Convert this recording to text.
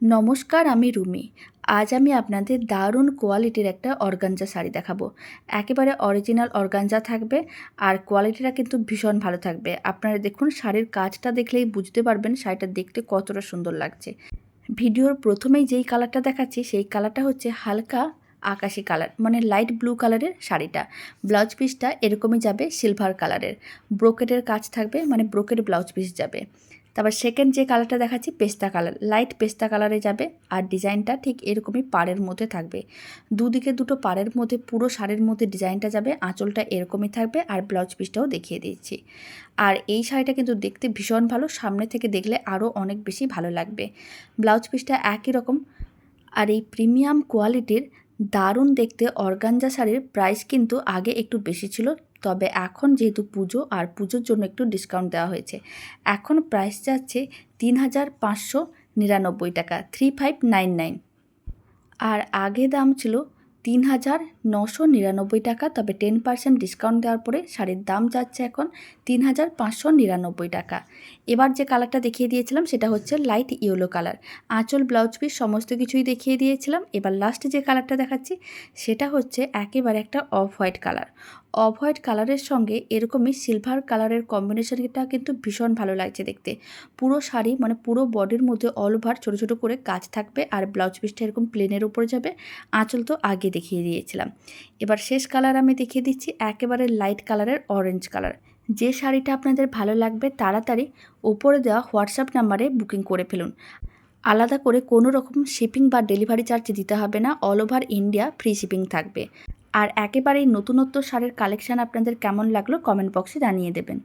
নমস্কার, আমি রুমি। আজ আমি আপনাদের দারুণ কোয়ালিটির একটা অর্গানজা শাড়ি দেখাবো। একেবারে অরিজিনাল অর্গানজা থাকবে আর কোয়ালিটিটা কিন্তু ভীষণ ভালো থাকবে। আপনারা দেখুন, শাড়ির কাজটা দেখলেই বুঝতে পারবেন শাড়িটা দেখতে কতটা সুন্দর লাগছে। ভিডিওর প্রথমেই যেই কালারটা দেখাচ্ছি সেই কালারটা হচ্ছে হালকা আকাশি কালার, মানে লাইট ব্লু কালারের শাড়িটা। ব্লাউজ পিসটা এরকমই যাবে সিলভার কালারের, ব্রোকেটের কাজ থাকবে, মানে ব্রোকেট ব্লাউজ পিস যাবে। তারপর সেকেন্ড যে কালারটা দেখাচ্ছি পেস্তা কালার, লাইট পেস্তা কালারে যাবে। আর ডিজাইনটা ঠিক এরকমই পাড়ের মধ্যে থাকবে, দুদিকে দুটো পাড়ের মধ্যে পুরো শাড়ির মধ্যে ডিজাইনটা যাবে। আঁচলটা এরকমই থাকবে আর ব্লাউজ পিসটাও দেখিয়ে দিচ্ছি। আর এই শাড়িটা কিন্তু দেখতে ভীষণ ভালো, সামনে থেকে দেখলে আরও অনেক বেশি ভালো লাগবে। ব্লাউজ পিসটা একই রকম। আর এই প্রিমিয়াম কোয়ালিটির দারুণ দেখতে অর্গানজা শাড়ির প্রাইস কিন্তু আগে একটু বেশি ছিল, তবে এখন যেহেতু পুজো আর পুজোর জন্য একটু ডিসকাউন্ট দেওয়া হয়েছে। এখন প্রাইস যাচ্ছে ৩,৫৯৯ টাকা, ৩,৫৯৯। আর আগে দাম ছিল ৩,৯৯৯ টাকা, তবে 10% ডিসকাউন্ট দেওয়ার পরে শাড়ির দাম যাচ্ছে এখন ৩,৫৯৯ টাকা। এবার যে কালারটা দেখিয়ে দিয়েছিলাম সেটা হচ্ছে লাইট ইয়েলো কালার। আঁচল, ব্লাউজ পিস সমস্ত কিছুই দেখিয়ে দিয়েছিলাম। এবার লাস্টে যে কালারটা দেখাচ্ছি সেটা হচ্ছে একেবারে একটা off white colour. Off white কালারের সঙ্গে এরকমই সিলভার কালারের কম্বিনেশনটা কিন্তু ভীষণ ভালো লাগছে দেখতে। পুরো শাড়ি, মানে পুরো বডির মধ্যে অল ওভার ছোটো ছোটো করে কাজ থাকবে আর ব্লাউজ পিসটা এরকম প্লেনের উপরে যাবে। আঁচল তো আগে দেখিয়ে দিয়েছিলাম। এবার শেষ কালার আমি দেখিয়ে দিচ্ছি একেবারে লাইট কালারের অরেঞ্জ কালার। যে শাড়িটা আপনাদের ভালো লাগবে তাড়াতাড়ি ওপরে দেওয়া হোয়াটসঅ্যাপ নাম্বারে বুকিং করে ফেলুন। আলাদা করে কোনো রকম শিপিং বা ডেলিভারি চার্জ দিতে হবে না, all over India free shipping থাকবে। আর একেবারেই নতুনত্ব শাড়ির কালেকশান আপনাদের কেমন লাগলো কমেন্ট বক্সে জানিয়ে দেবেন।